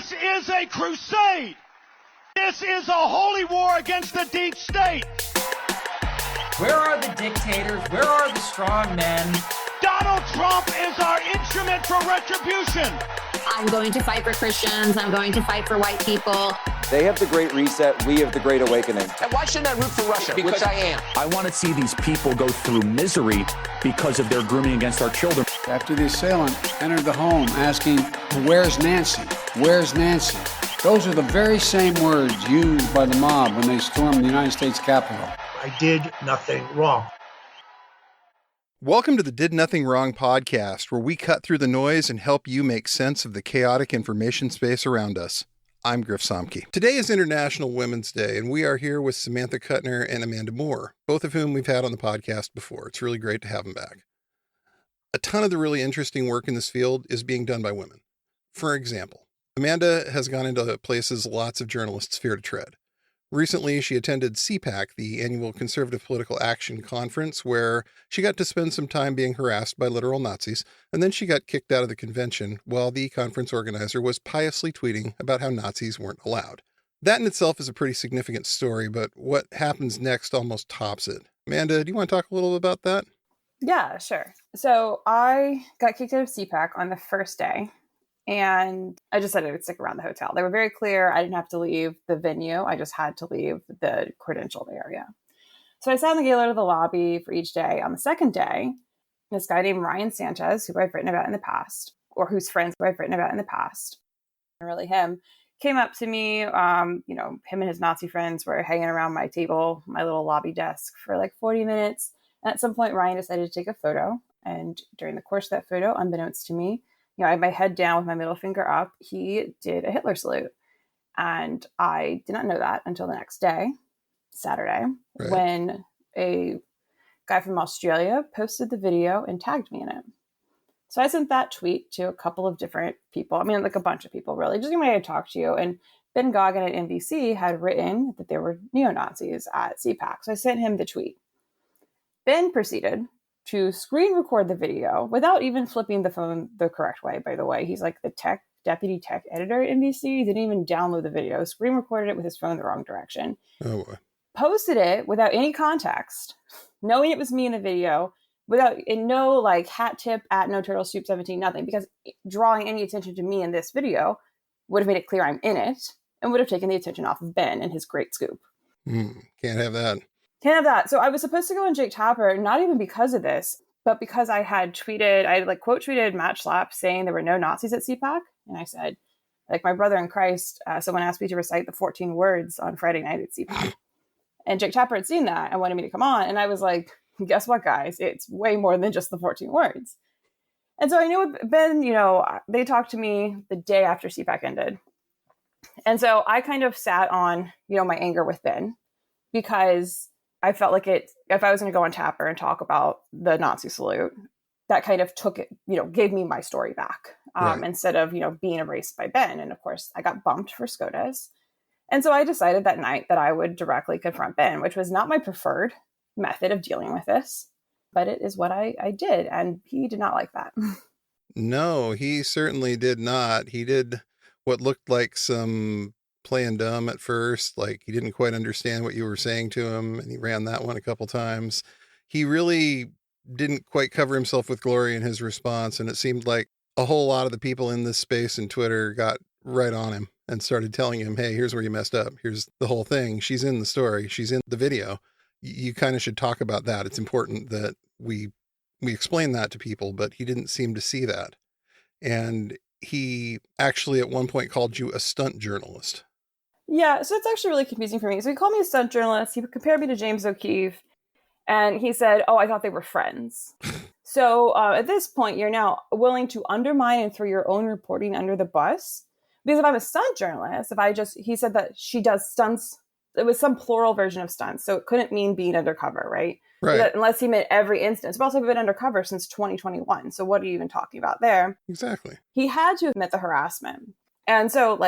This is a crusade. This is a holy war against the deep state. Where are the dictators? Where are the strong men? Donald Trump is our instrument for retribution. I'm going to fight for Christians. I'm going to fight for white people. They have the Great Reset. We have the Great Awakening. And why shouldn't I root for Russia? Because I am. I want to see these people go through misery because of their grooming against our children. After the assailant entered the home asking, "Where's Nancy? Where's Nancy?" Those are the very same words used by the mob when they stormed the United States Capitol. I did nothing wrong. Welcome to the Did Nothing Wrong podcast, where we cut through the noise and help you make sense of the chaotic information space around us. I'm Griff Somke. Today is International Women's Day, and we are here with Samantha Kutner and Amanda Moore, both of whom we've had on the podcast before. It's really great to have them back. A ton of the really interesting work in this field is being done by women. For example, Amanda has gone into places lots of journalists fear to tread. Recently, she attended CPAC, the annual Conservative Political Action Conference, where she got to spend some time being harassed by literal Nazis, and then she got kicked out of the convention while the conference organizer was piously tweeting about how Nazis weren't allowed. That in itself is a pretty significant story, but what happens next almost tops it. Amanda, do you want to talk a little about that? Yeah, sure. So I got kicked out of CPAC on the first day. And I just said I would stick around the hotel. They were very clear. I didn't have to leave the venue. I just had to leave the credentialed area. So I sat in the gala to the lobby for each day. On the second day, this guy named Ryan Sanchez, who I've written about in the past, or whose friends who I've written about in the past, and really him, came up to me. Him and his Nazi friends were hanging around my table, my little lobby desk for like 40 minutes. And at some point, Ryan decided to take a photo. And during the course of that photo, unbeknownst to me, I had my head down with my middle finger up. He did a Hitler salute. And I did not know that until the next day, Saturday, right, when a guy from Australia posted the video and tagged me in it. So I sent that tweet to a couple of different people. I mean, like a bunch of people, really. Just anybody I talked to. And Ben Goggin at NBC had written that there were neo-Nazis at CPAC. So I sent him the tweet. Ben proceeded to screen record the video without even flipping the phone the correct way, by the way. He's like the deputy tech editor at NBC. He didn't even download the video, screen recorded it with his phone the wrong direction. Oh, boy. Posted it without any context, knowing it was me in the video, no like hat tip at No Turtle Soup 17, nothing, because drawing any attention to me in this video would have made it clear I'm in it and would have taken the attention off of Ben and his great scoop. Can't have that. Can't have that. So I was supposed to go on Jake Tapper, not even because of this, but because I had quote tweeted Matt Schlapp saying there were no Nazis at CPAC. And I said, like my brother in Christ, someone asked me to recite the 14 words on Friday night at CPAC. And Jake Tapper had seen that and wanted me to come on. And I was like, guess what, guys? It's way more than just the 14 words. And so I knew Ben, they talked to me the day after CPAC ended. And so I kind of sat on, my anger with Ben, because I felt like if I was going to go on Tapper and talk about the Nazi salute, that kind of took it, gave me my story back, right, instead of, being erased by Ben. And of course I got bumped for SCOTUS. And so I decided that night that I would directly confront Ben, which was not my preferred method of dealing with this, but it is what I did. And he did not like that. No, he certainly did not. He did what looked like some playing dumb at first, like he didn't quite understand what you were saying to him, and he ran that one a couple times. He really didn't quite cover himself with glory in his response, and it seemed like a whole lot of the people in this space and Twitter got right on him and started telling him, hey, here's where you messed up. Here's the whole thing. She's in the story. She's in the video. You kind of should talk about that. It's important that we explain that to people, but he didn't seem to see that. And he actually at one point called you a stunt journalist. Yeah, so it's actually really confusing for me. So he called me a stunt journalist. He compared me to James O'Keefe. And he said, I thought they were friends. So at this point, you're now willing to undermine and throw your own reporting under the bus. Because if I'm a stunt journalist, he said that she does stunts. It was some plural version of stunts. So it couldn't mean being undercover, right? Right. Unless he meant every instance. But also been undercover since 2021. So what are you even talking about there? Exactly. He had to have meant the harassment. And so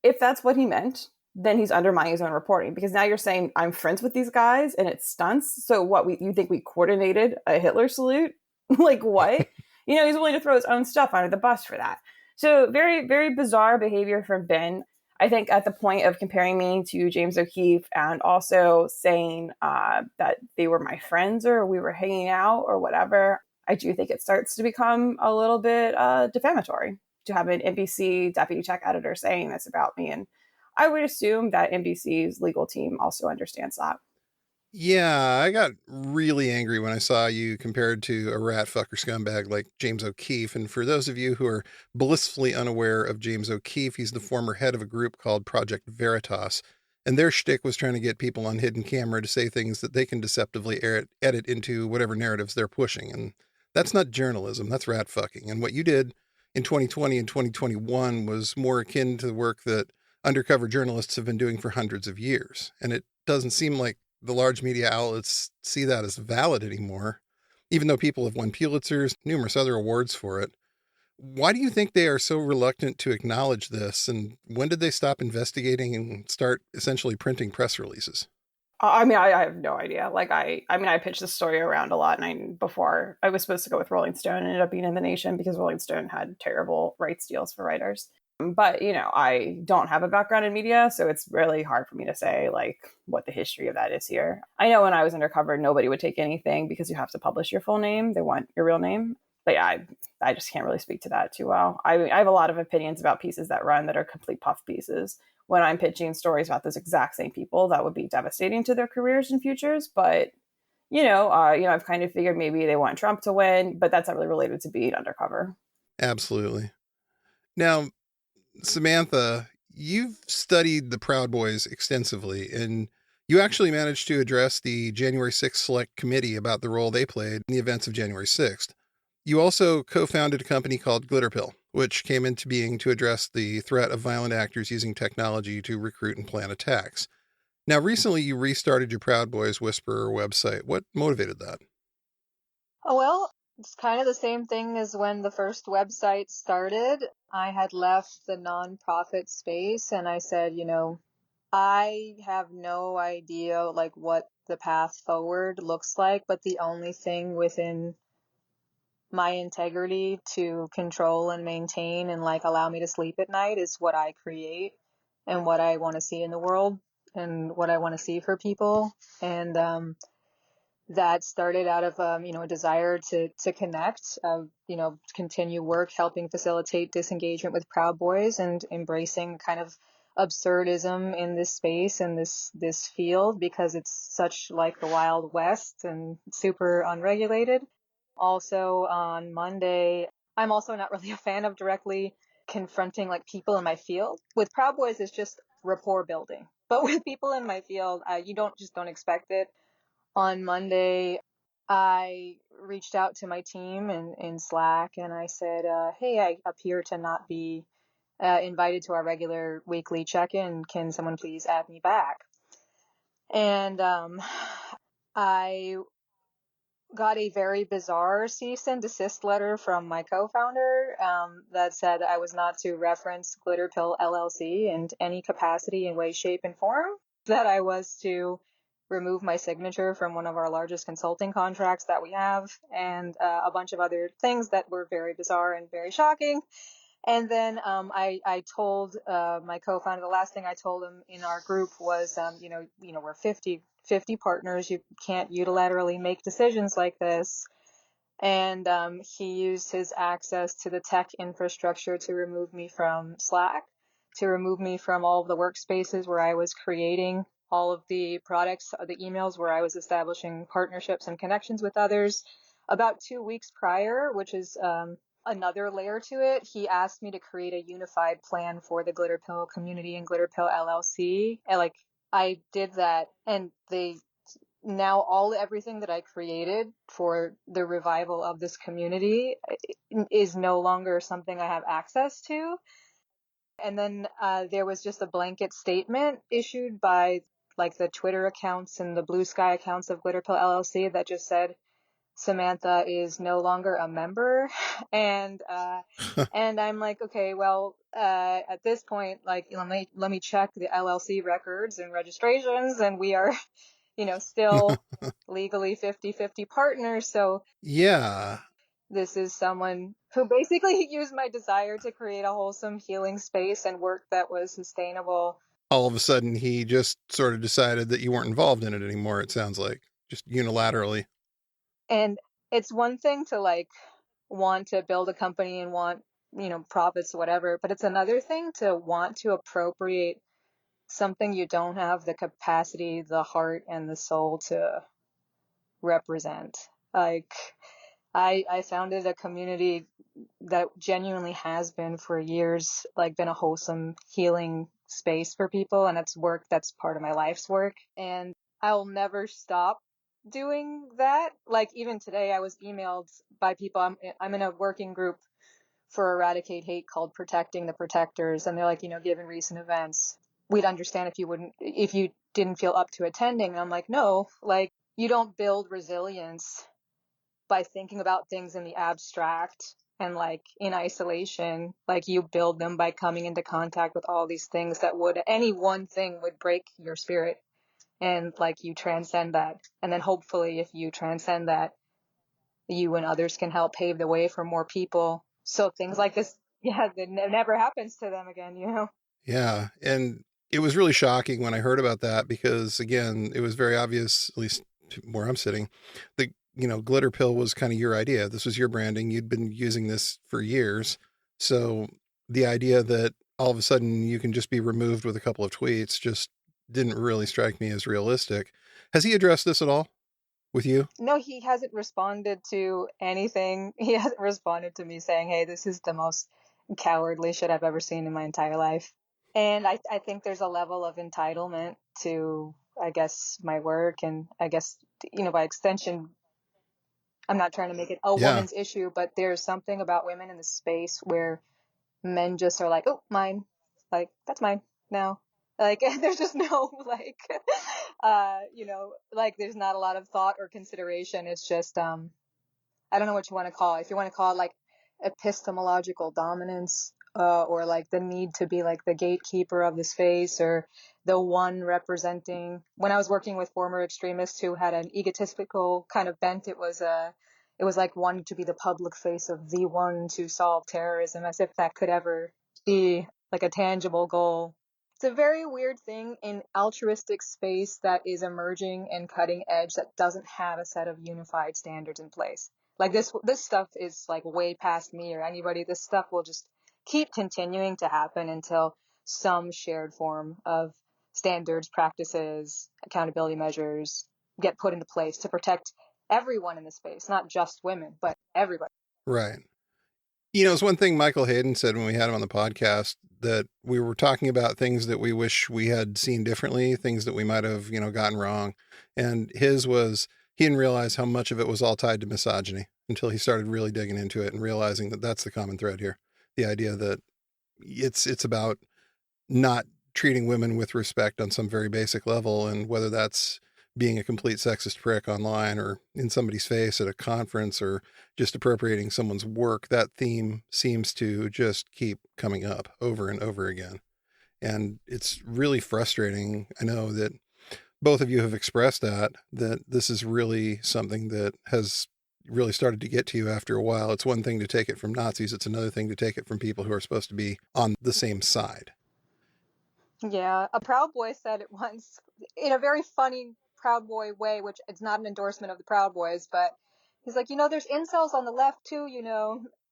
if that's what he meant, then he's undermining his own reporting, because now you're saying I'm friends with these guys and it's stunts. So what, you think we coordinated a Hitler salute? Like what? He's willing to throw his own stuff under the bus for that. So very, very bizarre behavior from Ben. I think at the point of comparing me to James O'Keefe and also saying that they were my friends or we were hanging out or whatever, I do think it starts to become a little bit defamatory to have an NBC deputy tech editor saying this about me. And I would assume that NBC's legal team also understands that. Yeah, I got really angry when I saw you compared to a rat fucker scumbag like James O'Keefe. And for those of you who are blissfully unaware of James O'Keefe, he's the former head of a group called Project Veritas. And their shtick was trying to get people on hidden camera to say things that they can deceptively edit into whatever narratives they're pushing. And that's not journalism, that's rat fucking. And what you did in 2020 and 2021 was more akin to the work that undercover journalists have been doing for hundreds of years. And it doesn't seem like the large media outlets see that as valid anymore, even though people have won Pulitzers, numerous other awards for it. Why do you think they are so reluctant to acknowledge this? And when did they stop investigating and start essentially printing press releases? I mean, I have no idea. Like, I pitched this story around a lot. And before I was supposed to go with Rolling Stone, ended up being in The Nation because Rolling Stone had terrible rights deals for writers. But, I don't have a background in media, so it's really hard for me to say, like, what the history of that is here. I know when I was undercover, nobody would take anything because you have to publish your full name. They want your real name. But yeah, I just can't really speak to that too well. I have a lot of opinions about pieces that run that are complete puff pieces. When I'm pitching stories about those exact same people, that would be devastating to their careers and futures. But, I've kind of figured maybe they want Trump to win, but that's not really related to being undercover. Absolutely. Now, Samantha, you've studied the Proud Boys extensively, and you actually managed to address the January 6th Select Committee about the role they played in the events of January 6th. You also co-founded a company called Glitterpill, which came into being to address the threat of violent actors using technology to recruit and plan attacks. Now, recently you restarted your Proud Boys Whisperer website. What motivated that? Oh, well, it's kind of the same thing as when the first website started. I had left the nonprofit space and I said, I have no idea like what the path forward looks like, but the only thing within my integrity to control and maintain and like allow me to sleep at night is what I create and what I want to see in the world and what I want to see for people. And that started out of a desire to connect, continue work helping facilitate disengagement with Proud Boys and embracing kind of absurdism in this space and this field because it's such like the Wild West and super unregulated. Also on Monday, I'm also not really a fan of directly confronting like people in my field. With Proud Boys, it's just rapport building. But with people in my field, you don't expect it. On Monday, I reached out to my team in Slack and I said, hey, I appear to not be invited to our regular weekly check-in. Can someone please add me back? And I got a very bizarre cease and desist letter from my co-founder that said I was not to reference Glitterpill LLC in any capacity in way, shape, and form, that I was to remove my signature from one of our largest consulting contracts that we have, and a bunch of other things that were very bizarre and very shocking. And then I told my co-founder, the last thing I told him in our group was, we're 50 partners. You can't unilaterally make decisions like this. And he used his access to the tech infrastructure to remove me from Slack, to remove me from all of the workspaces where I was creating all of the products, the emails where I was establishing partnerships and connections with others. About 2 weeks prior, which is another layer to it, he asked me to create a unified plan for the Glitterpill community and Glitterpill LLC. And I did that, and now everything that I created for the revival of this community is no longer something I have access to. And then there was just a blanket statement issued by the Twitter accounts and the Blue Sky accounts of Glitterpill LLC that just said Samantha is no longer a member. And and I'm like, okay, well, at this point, let me check the LLC records and registrations, and we are still legally 50-50 partners. So yeah, this is someone who basically used my desire to create a wholesome healing space and work that was sustainable. All of a sudden, he just sort of decided that you weren't involved in it anymore, it sounds like, just unilaterally. And it's one thing to like want to build a company and want, profits, whatever, but it's another thing to want to appropriate something you don't have the capacity, the heart, and the soul to represent. Like, I founded a community that genuinely has been for years, like been a wholesome healing space for people. And it's work that's part of my life's work. And I'll never stop doing that. Like even today, I was emailed by people. I'm in a working group for Eradicate Hate called Protecting the Protectors. And they're like, given recent events, we'd understand if you didn't feel up to attending. And I'm like, no, like you don't build resilience by thinking about things in the abstract and like in isolation. Like you build them by coming into contact with all these things that any one thing would break your spirit, and like you transcend that. And then hopefully if you transcend that, you and others can help pave the way for more people, so things like this, it never happens to them again. Yeah. And it was really shocking when I heard about that because, again, it was very obvious, at least where I'm sitting, the glitter pill was kind of your idea. This was your branding. You'd been using this for years. So the idea that all of a sudden you can just be removed with a couple of tweets just didn't really strike me as realistic. Has he addressed this at all with you? No, he hasn't responded to anything. He hasn't responded to me saying, hey, this is the most cowardly shit I've ever seen in my entire life. And I think there's a level of entitlement to, I guess, my work. And I guess, by extension, I'm not trying to make it a woman's issue, but there's something about women in the space where men just are like, oh, mine. Like, that's mine now. Like, there's just no, like, like there's not a lot of thought or consideration. It's just, I don't know what you want to call it. If you want to call it like epistemological dominance, or like the need to be like the gatekeeper of the space or the one representing. When I was working with former extremists who had an egotistical kind of bent, it was like wanting to be the public face of the one to solve terrorism, as if that could ever be like a tangible goal. It's a very weird thing in altruistic space that is emerging and cutting edge that doesn't have a set of unified standards in place. Like this stuff is like way past me or anybody. This stuff will just keep continuing to happen until some shared form of standards, practices, accountability measures get put into place to protect everyone in the space, not just women, but everybody. Right. It's one thing Michael Hayden said when we had him on the podcast, that we were talking about things that we wish we had seen differently, things that we might have, gotten wrong. And his was, he didn't realize how much of it was all tied to misogyny until he started really digging into it and realizing that that's the common thread here. The idea that it's about not treating women with respect on some very basic level. And whether that's being a complete sexist prick online or in somebody's face at a conference or just appropriating someone's work, that theme seems to just keep coming up over and over again. And it's really frustrating. I know that both of you have expressed that this is really something that has really started to get to you after a while. It's one thing to take it from Nazis. It's another thing to take it from people who are supposed to be on the same side. Yeah, a Proud Boy said it once in a very funny Proud Boy way, which it's not an endorsement of the Proud Boys, but he's like, there's incels on the left too,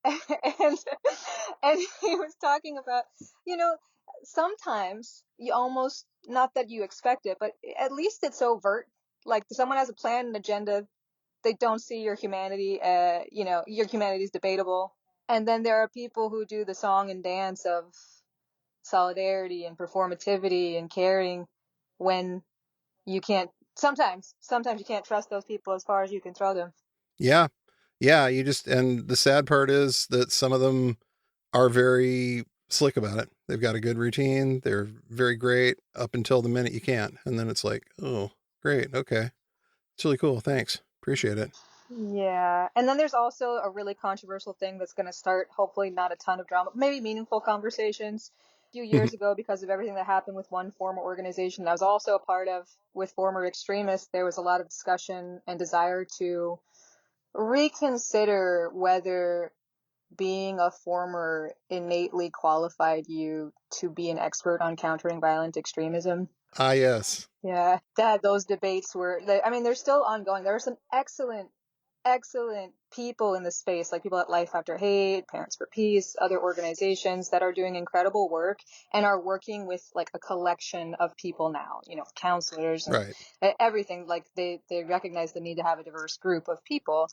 and he was talking about, sometimes you almost, not that you expect it, but at least it's overt. Like someone has a plan, an agenda, they don't see your humanity, your humanity is debatable. And then there are people who do the song and dance of solidarity and performativity and caring when you can't, sometimes you can't trust those people as far as you can throw them. Yeah. And the sad part is that some of them are very slick about it. They've got a good routine. They're very great up until the minute you can't. And then it's like, oh, great. Okay. It's really cool. Thanks. Appreciate it. Yeah. And then there's also a really controversial thing that's going to start, hopefully not a ton of drama, maybe meaningful conversations. A few years ago, because of everything that happened with one former organization that I was also a part of with former extremists, there was a lot of discussion and desire to reconsider whether being a former innately qualified you to be an expert on countering violent extremism. Ah, yes. Yeah, that those debates were, I mean, they're still ongoing. There are some excellent people in the space, like people at Life After Hate, Parents for Peace, other organizations that are doing incredible work and are working with like a collection of people now, counselors and Right. everything. Like they recognize the need to have a diverse group of people.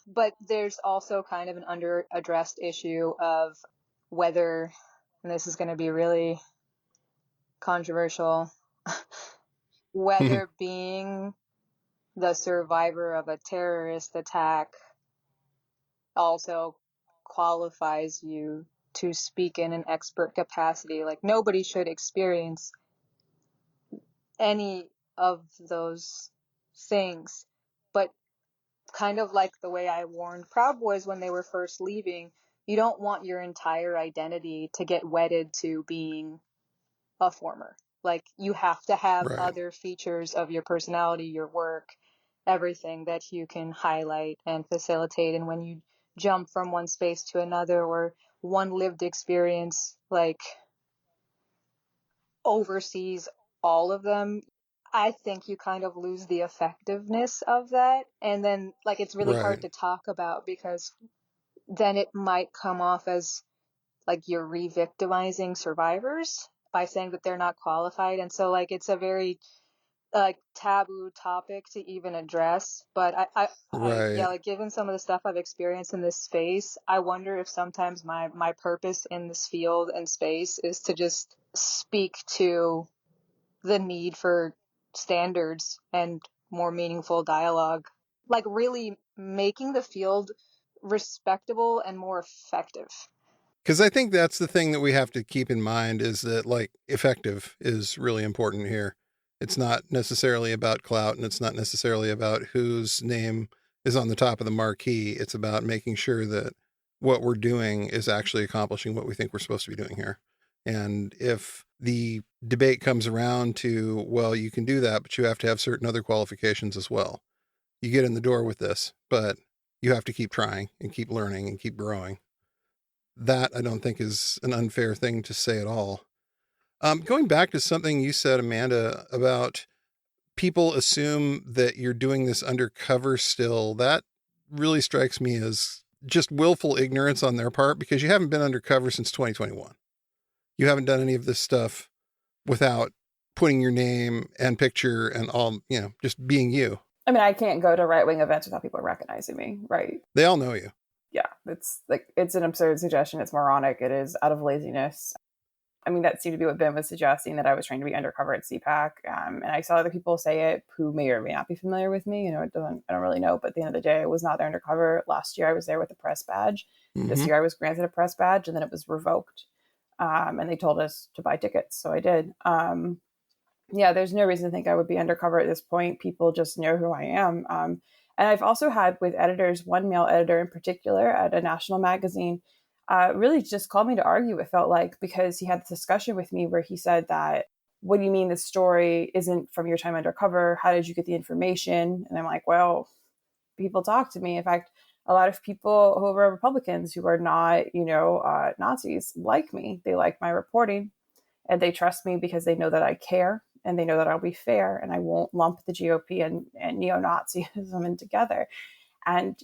But there's also kind of an under-addressed issue of whether, and this is going to be really controversial, whether being the survivor of a terrorist attack also qualifies you to speak in an expert capacity. Like nobody should experience any of those things, but kind of like the way I warned Proud Boys when they were first leaving, you don't want your entire identity to get wedded to being a former. Like you have to have other features of your personality, your work, everything that you can highlight and facilitate. And when you jump from one space to another or one lived experience, like oversees all of them, I think you kind of lose the effectiveness of that. And then like it's really hard to talk about because then it might come off as like you're re-victimizing survivors by saying that they're not qualified. And so like it's a very like taboo topic to even address. But I yeah, like given some of the stuff I've experienced in this space, I wonder if sometimes my purpose in this field and space is to just speak to the need for standards and more meaningful dialogue, like really making the field respectable and more effective. Because I think that's the thing that we have to keep in mind is that like effective is really important here. It's not necessarily about clout and it's not necessarily about whose name is on the top of the marquee. It's about making sure that what we're doing is actually accomplishing what we think we're supposed to be doing here. And if the debate comes around to, well, you can do that, but you have to have certain other qualifications as well. You get in the door with this, but you have to keep trying and keep learning and keep growing. That I don't think is an unfair thing to say at all. Going back to something you said, Amanda, about people assume that you're doing this undercover still, that really strikes me as just willful ignorance on their part because you haven't been undercover since 2021. You haven't done any of this stuff without putting your name and picture and all, just being you. I mean, I can't go to right-wing events without people recognizing me, right? They all know you. Yeah, it's an absurd suggestion. It's moronic. It is out of laziness. I mean, that seemed to be what Ben was suggesting, that I was trying to be undercover at CPAC. And I saw other people say it who may or may not be familiar with me. I don't really know. But at the end of the day, I was not there undercover. Last year, I was there with a press badge. Mm-hmm. This year, I was granted a press badge, and then it was revoked. And they told us to buy tickets. So I did. Yeah, there's no reason to think I would be undercover at this point. People just know who I am. And I've also had with editors, one male editor in particular at a national magazine, really just called me to argue, it felt like, because he had this discussion with me where he said that, what do you mean this story isn't from your time undercover? How did you get the information? And I'm like, well, people talk to me. In fact, a lot of people who are Republicans who are not, Nazis like me. They like my reporting and they trust me because they know that I care and they know that I'll be fair and I won't lump the GOP and neo-Nazism in together. And,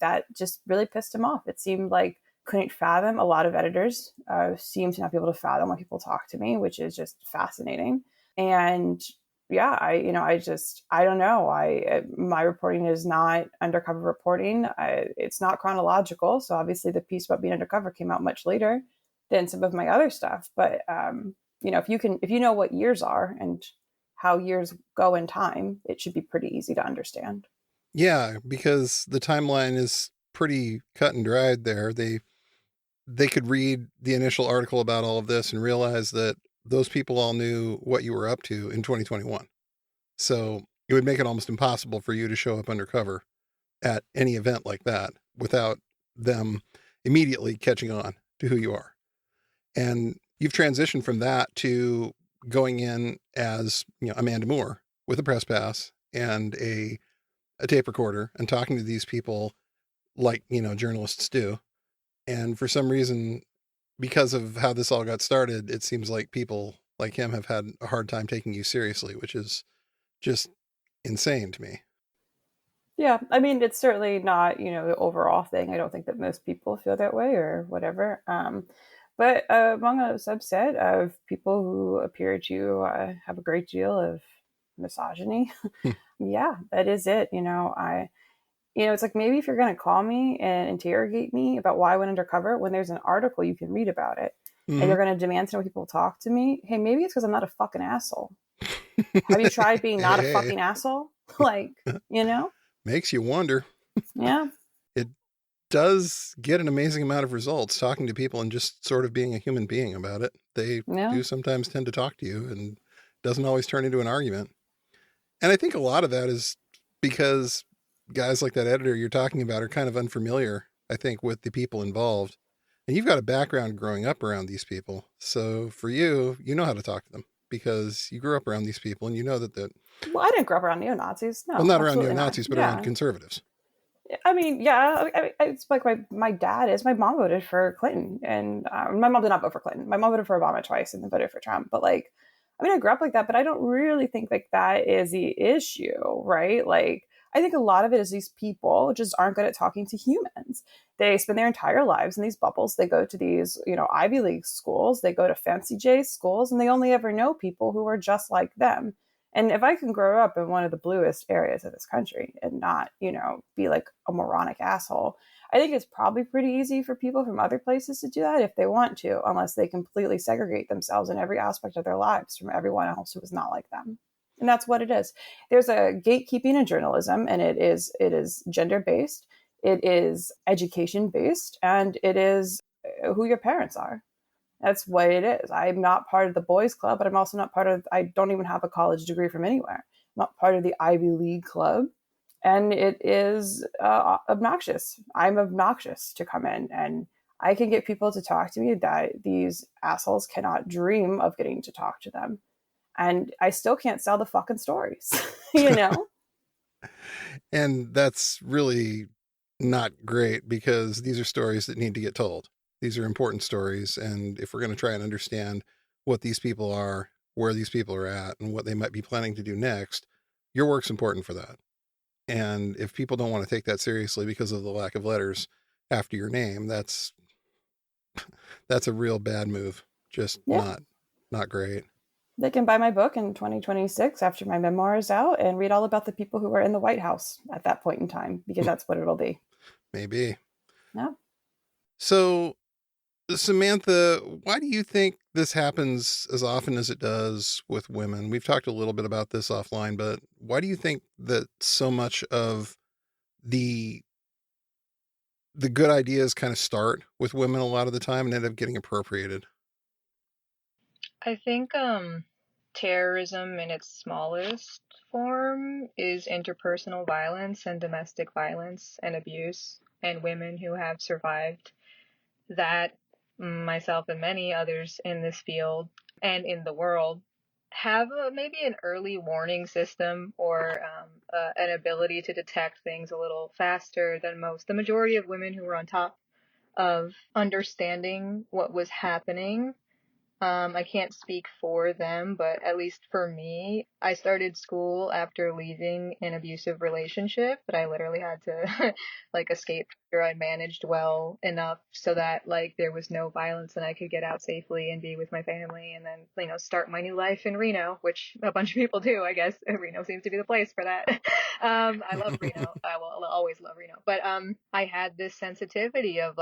that just really pissed him off. It seemed like couldn't fathom. A lot of editors seem to not be able to fathom when people talk to me, which is just fascinating. And yeah, I don't know. My reporting is not undercover reporting. It's not chronological. So obviously the piece about being undercover came out much later than some of my other stuff. But, if you know what years are and how years go in time, it should be pretty easy to understand. Yeah, because the timeline is pretty cut and dried there. They could read the initial article about all of this and realize that those people all knew what you were up to in 2021. So it would make it almost impossible for you to show up undercover at any event like that without them immediately catching on to who you are. And you've transitioned from that to going in as, Amanda Moore with a press pass and a tape recorder and talking to these people like, journalists do. And for some reason, because of how this all got started, it seems like people like him have had a hard time taking you seriously, which is just insane to me. Yeah, I mean, it's certainly not, the overall thing. I don't think that most people feel that way or whatever. But among a subset of people who appear to have a great deal of misogyny, yeah, that is it. It's like, maybe if you're going to call me and interrogate me about why I went undercover, when there's an article you can read about it, and you're going to demand to know people talk to me, hey, maybe it's because I'm not a fucking asshole. Have you tried being not a fucking asshole? Like, Makes you wonder. Yeah. It does get an amazing amount of results talking to people and just sort of being a human being about it. They do sometimes tend to talk to you, and doesn't always turn into an argument. And I think a lot of that is because guys like that editor you're talking about are kind of unfamiliar, I think, with the people involved. And you've got a background growing up around these people. So for you, you know how to talk to them because you grew up around these people and you know that well, I didn't grow up around neo-Nazis. No, well, not around neo-Nazis, but around conservatives. I mean, yeah, it's like my dad is. My mom voted for Clinton, and my mom did not vote for Clinton. My mom voted for Obama twice and then voted for Trump. But I grew up like that, but I don't really think like that is the issue, right? Like, I think a lot of it is these people just aren't good at talking to humans. They spend their entire lives in these bubbles. They go to these, Ivy League schools. They go to fancy J schools, and they only ever know people who are just like them. And if I can grow up in one of the bluest areas of this country and not, be like a moronic asshole, I think it's probably pretty easy for people from other places to do that if they want to, unless they completely segregate themselves in every aspect of their lives from everyone else who is not like them. And that's what it is. There's a gatekeeping in journalism, and it is gender-based, it is education-based, and it is who your parents are. That's what it is. I'm not part of the boys club, but I'm also not I don't even have a college degree from anywhere. I'm not part of the Ivy League club. And it is obnoxious. I'm obnoxious to come in, and I can get people to talk to me that these assholes cannot dream of getting to talk to them. And I still can't sell the fucking stories, And that's really not great because these are stories that need to get told. These are important stories. And if we're going to try and understand what these people are, where these people are at, and what they might be planning to do next, your work's important for that. And if people don't want to take that seriously because of the lack of letters after your name, that's a real bad move. Just not great. They can buy my book in 2026 after my memoir is out and read all about the people who were in the White House at that point in time, because that's what it'll be. Maybe. Yeah. So, Samantha, why do you think this happens as often as it does with women? We've talked a little bit about this offline, but why do you think that so much of the good ideas kind of start with women a lot of the time and end up getting appropriated? I think terrorism in its smallest form is interpersonal violence and domestic violence and abuse, and women who have survived that, myself and many others in this field and in the world, have maybe an early warning system or an ability to detect things a little faster than most. The majority of women who were on top of understanding what was happening, I can't speak for them, but at least for me, I started school after leaving an abusive relationship, but I literally had to escape after I managed well enough so that there was no violence and I could get out safely and be with my family and then, start my new life in Reno, which a bunch of people do, I guess. Reno seems to be the place for that. I love Reno. I will always love Reno. But I had this sensitivity of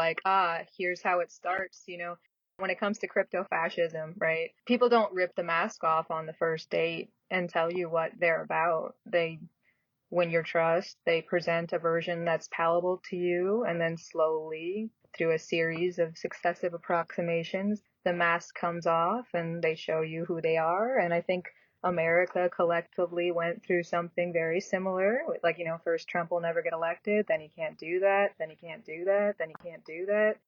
here's how it starts, When it comes to crypto fascism, right? People don't rip the mask off on the first date and tell you what they're about. They win your trust. They present a version that's palatable to you, and then slowly, through a series of successive approximations, the mask comes off and they show you who they are. And I think America collectively went through something very similar. First Trump will never get elected, then he can't do that, then he can't do that, then he can't do that.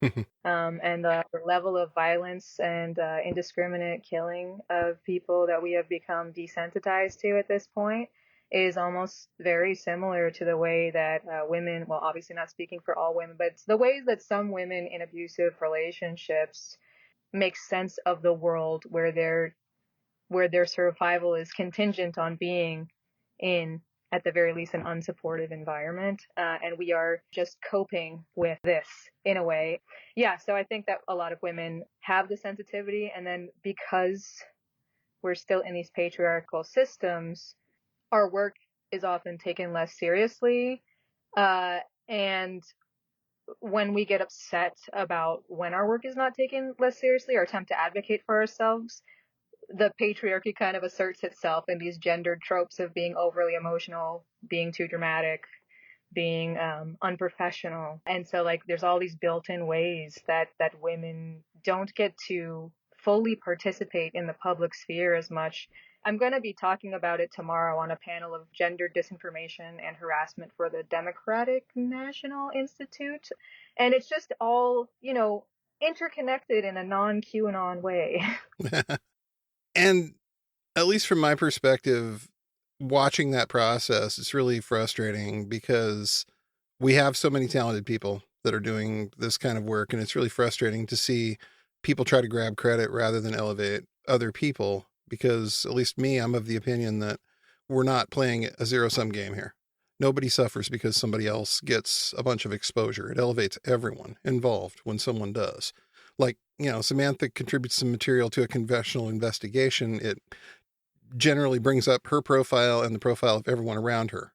And the level of violence and indiscriminate killing of people that we have become desensitized to at this point is almost very similar to the way that women, well, obviously not speaking for all women, but it's the ways that some women in abusive relationships make sense of the world where their survival is contingent on being in, at the very least, an unsupportive environment. And we are just coping with this in a way. Yeah, so I think that a lot of women have the sensitivity, and then because we're still in these patriarchal systems, our work is often taken less seriously. And when we get upset about when our work is not taken less seriously or attempt to advocate for ourselves, the patriarchy kind of asserts itself in these gendered tropes of being overly emotional, being too dramatic, being unprofessional. And so like there's all these built-in ways that women don't get to fully participate in the public sphere as much. I'm going to be talking about it tomorrow on a panel of gender disinformation and harassment for the Democratic National Institute. And it's just all, interconnected in a non-QAnon way. And at least from my perspective, watching that process, it's really frustrating because we have so many talented people that are doing this kind of work. And it's really frustrating to see people try to grab credit rather than elevate other people, because at least me, I'm of the opinion that we're not playing a zero-sum game here. Nobody suffers because somebody else gets a bunch of exposure. It elevates everyone involved when someone does. Like, Samantha contributes some material to a congressional investigation. It generally brings up her profile and the profile of everyone around her.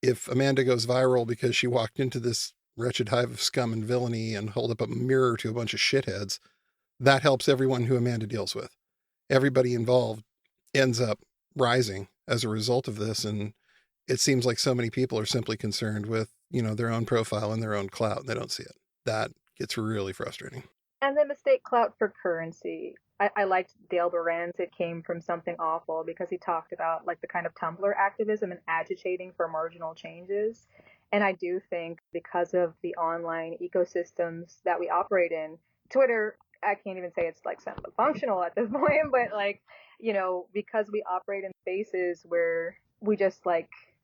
If Amanda goes viral because she walked into this wretched hive of scum and villainy and held up a mirror to a bunch of shitheads, that helps everyone who Amanda deals with. Everybody involved ends up rising as a result of this. And it seems like so many people are simply concerned with, their own profile and their own clout, and they don't see it. That gets really frustrating. And they mistake clout for currency. I liked Dale Barant's It Came From Something Awful because he talked about like the kind of Tumblr activism and agitating for marginal changes. And I do think because of the online ecosystems that we operate in, Twitter, I can't even say it's like functional at this point, but like, because we operate in spaces where we just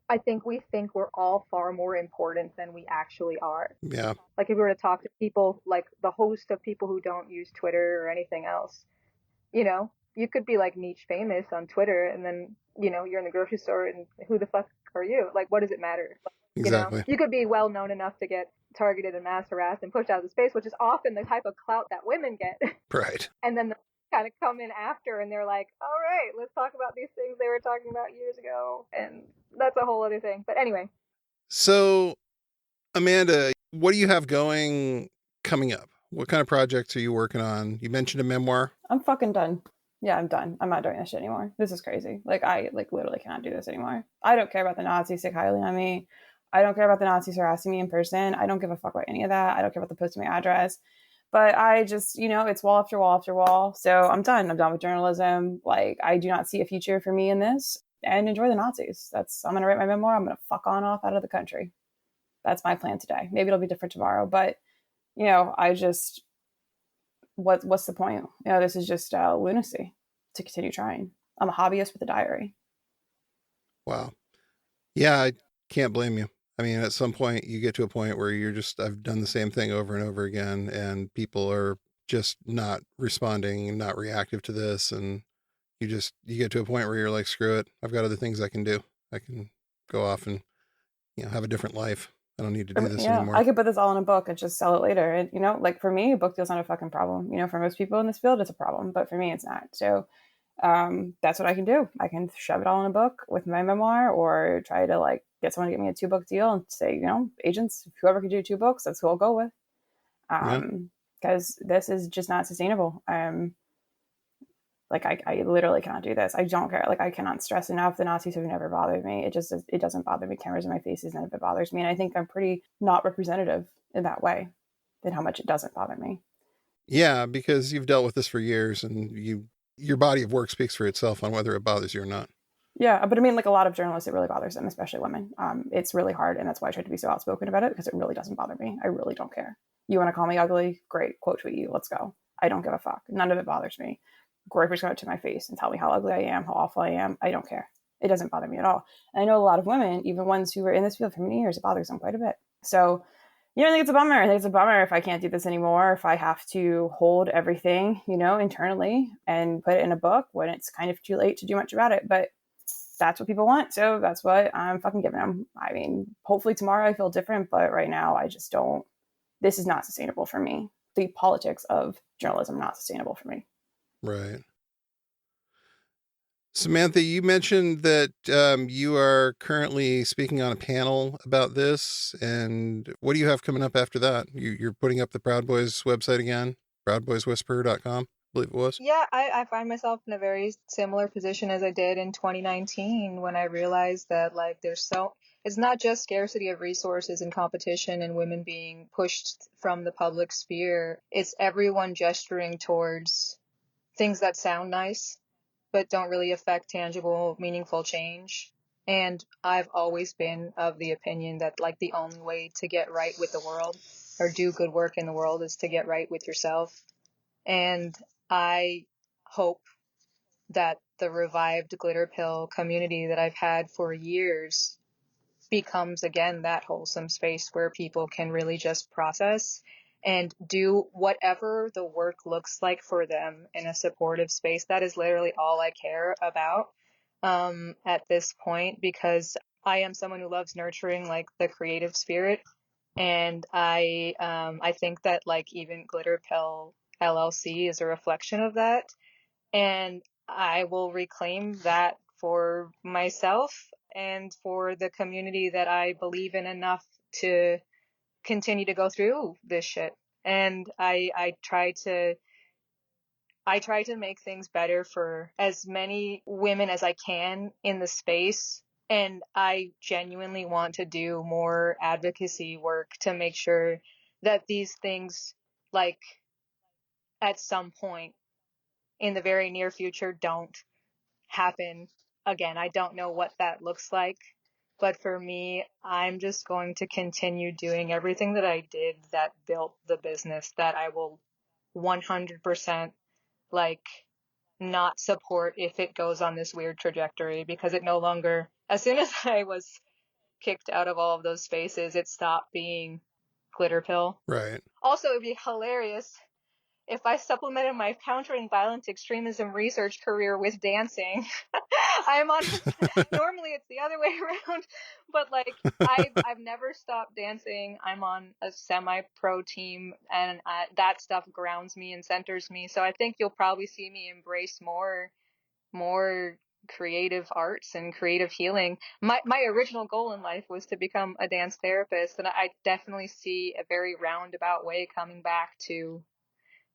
I think we think we're all far more important than we actually are. Yeah. Like if we were to talk to people, like the host of people who don't use Twitter or anything else, you could be like niche famous on Twitter and then, you're in the grocery store and who the fuck are you? Like, what does it matter? Exactly. You could be well known enough to get targeted and mass harassed and pushed out of the space, which is often the type of clout that women get. Right. And then kind of come in after and they're like, all right, let's talk about these things they were talking about years ago. And that's a whole other thing. But anyway. So, Amanda, what do you have going coming up? What kind of projects are you working on? You mentioned a memoir. I'm fucking done. Yeah, I'm done. I'm not doing this shit anymore. This is crazy. I literally cannot do this anymore. I don't care about the Nazis sick highly on me. I don't care about the Nazis harassing me in person. I don't give a fuck about any of that. I don't care about the posting my address. But I just, it's wall after wall after wall. So I'm done. I'm done with journalism. I do not see a future for me in this. And enjoy the Nazis. I'm going to write my memoir. I'm going to fuck on off out of the country. That's my plan today. Maybe it'll be different tomorrow. But, I just, what's the point? This is just lunacy to continue trying. I'm a hobbyist with a diary. Wow. Yeah, I can't blame you. I mean, at some point you get to a point where I've done the same thing over and over again, and people are just not responding and not reactive to this. And you get to a point where you're like, screw it. I've got other things I can do. I can go off and, have a different life. I don't need to do this anymore. I could put this all in a book and just sell it later. And, for me, a book deal's not a fucking problem. For most people in this field, it's a problem, but for me, it's not. So that's what I can do. I can shove it all in a book with my memoir, or try to get someone to get me a 2-book deal and say, agents, whoever can do 2 books, that's who I'll go with. Because this is just not sustainable. I literally cannot do this. I don't care. I cannot stress enough. The Nazis have never bothered me. It doesn't bother me. Cameras in my faces, none of it bothers me. And I think I'm pretty not representative in that way, in how much it doesn't bother me. Yeah, because you've dealt with this for years, and your body of work speaks for itself on whether it bothers you or not. Yeah, but I mean, a lot of journalists, it really bothers them, especially women. It's really hard, and that's why I try to be so outspoken about it, because it really doesn't bother me. I really don't care. You want to call me ugly? Great. Quote tweet you. Let's go. I don't give a fuck. None of it bothers me. Groyper's going to my face and tell me how ugly I am, how awful I am. I don't care. It doesn't bother me at all. And I know a lot of women, even ones who were in this field for many years, it bothers them quite a bit. So, I think it's a bummer. I think it's a bummer if I can't do this anymore, if I have to hold everything, internally and put it in a book when it's kind of too late to do much about it. But that's what people want. So that's what I'm fucking giving them. I mean, hopefully tomorrow I feel different, but right now I just don't. This is not sustainable for me. The politics of journalism are not sustainable for me. Right. Samantha, you mentioned that you are currently speaking on a panel about this. And what do you have coming up after that? You're putting up the Proud Boys website again, proudboyswhisperer.com, I believe it was. Yeah, I find myself in a very similar position as I did in 2019 when I realized that it's not just scarcity of resources and competition and women being pushed from the public sphere. It's everyone gesturing towards things that sound nice but don't really affect tangible, meaningful change. And I've always been of the opinion that the only way to get right with the world or do good work in the world is to get right with yourself. And I hope that the revived glitter pill community that I've had for years becomes again that wholesome space where people can really just process and do whatever the work looks like for them in a supportive space. That is literally all I care about at this point, because I am someone who loves nurturing the creative spirit. And I think that even Glitter Pill LLC is a reflection of that. And I will reclaim that for myself and for the community that I believe in enough to continue to go through this shit. And I try to make things better for as many women as I can in the space. And I genuinely want to do more advocacy work to make sure that these things, at some point in the very near future, don't happen again. I don't know what that looks like. But for me, I'm just going to continue doing everything that I did that built the business that I will 100% not support if it goes on this weird trajectory, because it no longer, as soon as I was kicked out of all of those spaces, it stopped being Glitter Pill. Right. Also, it'd be hilarious if I supplemented my countering violent extremism research career with dancing. I'm on, normally it's the other way around, but I've never stopped dancing. I'm on a semi-pro team, and that stuff grounds me and centers me. So I think you'll probably see me embrace more creative arts and creative healing. My original goal in life was to become a dance therapist, and I definitely see a very roundabout way coming back to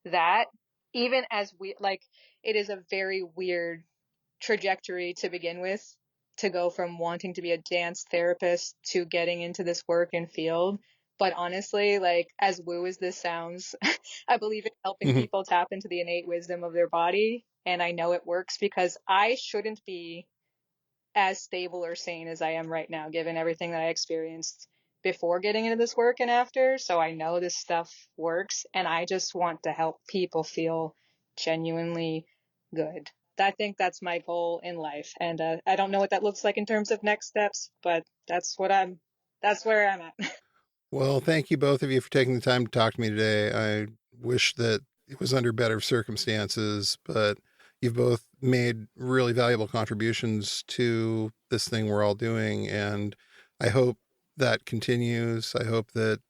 that, even as it is a very weird trajectory to begin with, to go from wanting to be a dance therapist to getting into this work and field. But honestly, as woo as this sounds, I believe in helping people tap into the innate wisdom of their body. And I know it works because I shouldn't be as stable or sane as I am right now, given everything that I experienced before getting into this work and after. So I know this stuff works, and I just want to help people feel genuinely good. I think that's my goal in life. And I don't know what that looks like in terms of next steps, but that's where I'm at. Well, thank you both of you for taking the time to talk to me today. I wish that it was under better circumstances, but you've both made really valuable contributions to this thing we're all doing. And I hope that continues. I hope that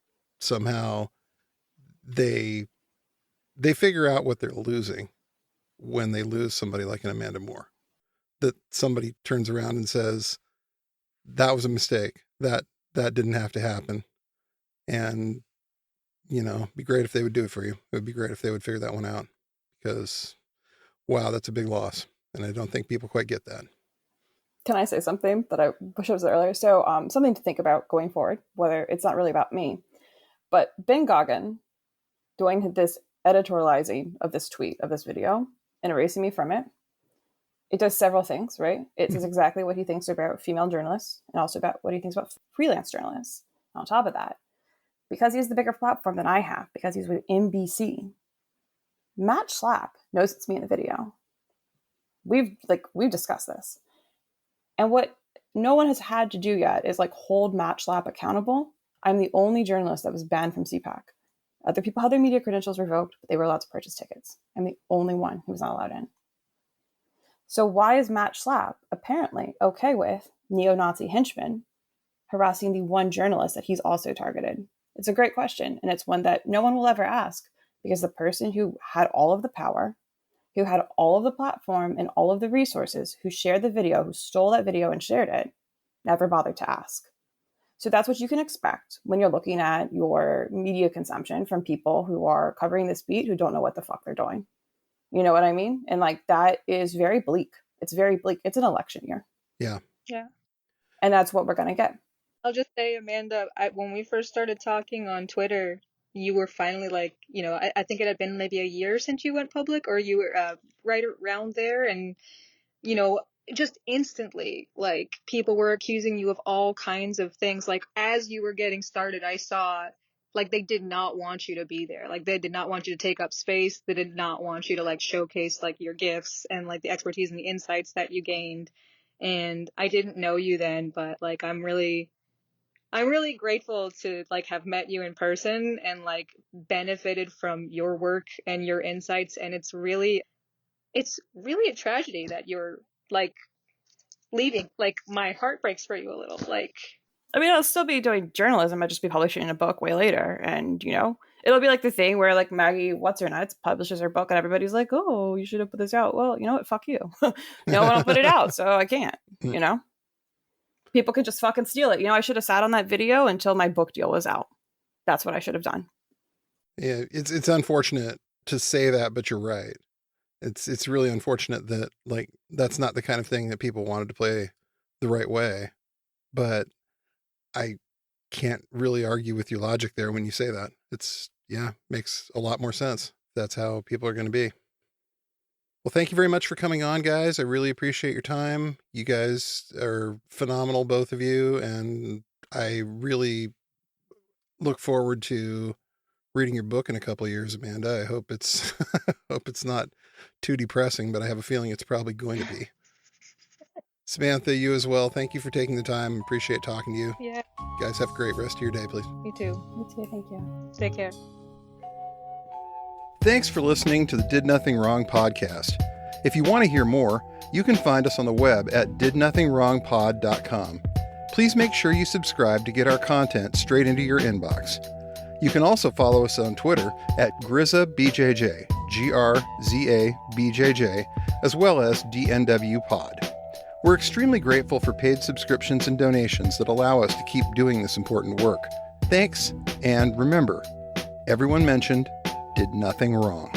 somehow they figure out what they're losing when they lose somebody like an Amanda Moore, that somebody turns around and says, that was a mistake. That didn't have to happen. And, it'd be great if they would do it for you. It would be great if they would figure that one out, because, wow, that's a big loss. And I don't think people quite get that. Can I say something that I wish I was earlier? So something to think about going forward, whether it's not really about me, but Ben Goggin doing this editorializing of this tweet, of this video, and erasing me from it. It does several things, right? It says exactly what he thinks about female journalists and also about what he thinks about freelance journalists. And on top of that, because he has the bigger platform than I have, because he's with NBC, Matt Schlapp knows it's me in the video. We've discussed this. And what no one has had to do yet is like hold MatchLab accountable. I'm the only journalist that was banned from CPAC. Other people had their media credentials revoked, but they were allowed to purchase tickets. I'm the only one who was not allowed in. So why is MatchLab apparently okay with neo-Nazi henchmen harassing the one journalist that he's also targeted? It's a great question, and it's one that no one will ever ask, because the person who had all of the power, who had all of the platform and all of the resources, who shared the video, who stole that video and shared it, never bothered to ask. So that's what you can expect when you're looking at your media consumption from people who are covering this beat who don't know what the fuck they're doing. You know what I mean? And like, that is very bleak. It's very bleak. It's an election year. Yeah. Yeah. And that's what we're going to get. I'll just say, Amanda, when we first started talking on Twitter, you were finally like, you know, I think it had been maybe a year since you went public, or you were right around there. And, you know, just instantly, like, people were accusing you of all kinds of things. Like, as you were getting started, I saw, like, they did not want you to be there. Like, they did not want you to take up space. They did not want you to, like, showcase, like, your gifts and, like, the expertise and the insights that you gained. And I didn't know you then, but, like, I'm really grateful to, like, have met you in person and, like, benefited from your work and your insights. And it's really a tragedy that you're, like, leaving. Like, my heart breaks for you a little. Like, I mean, I'll still be doing journalism. I'll just be publishing a book way later. And, you know, it'll be like the thing where, like, Maggie What's-Her-Nuts publishes her book and everybody's like, oh, you should have put this out. Well, you know what? Fuck you. No one will put it out, so I can't, you know? People can just fucking steal it. You know, I should have sat on that video until my book deal was out. That's what I should have done. Yeah, it's unfortunate to say that, but you're right. It's really unfortunate that, like, that's not the kind of thing that people wanted to play the right way. But I can't really argue with your logic there when you say that. Makes a lot more sense. That's how people are going to be. Well, thank you very much for coming on, guys. I really appreciate your time. You guys are phenomenal, both of you, and I really look forward to reading your book in a couple of years, Amanda. I hope it's hope it's not too depressing, but I have a feeling it's probably going to be. Samantha, you as well. Thank you for taking the time. Appreciate talking to you. Yeah. You guys have a great rest of your day, please. You too. You too. Thank you. Take care. Thanks for listening to the Did Nothing Wrong podcast. If you want to hear more, you can find us on the web at didnothingwrongpod.com. Please make sure you subscribe to get our content straight into your inbox. You can also follow us on Twitter at GrizaBJJ, GRZABJJ, as well as DNWPod. We're extremely grateful for paid subscriptions and donations that allow us to keep doing this important work. Thanks, and remember, everyone mentioned did nothing wrong.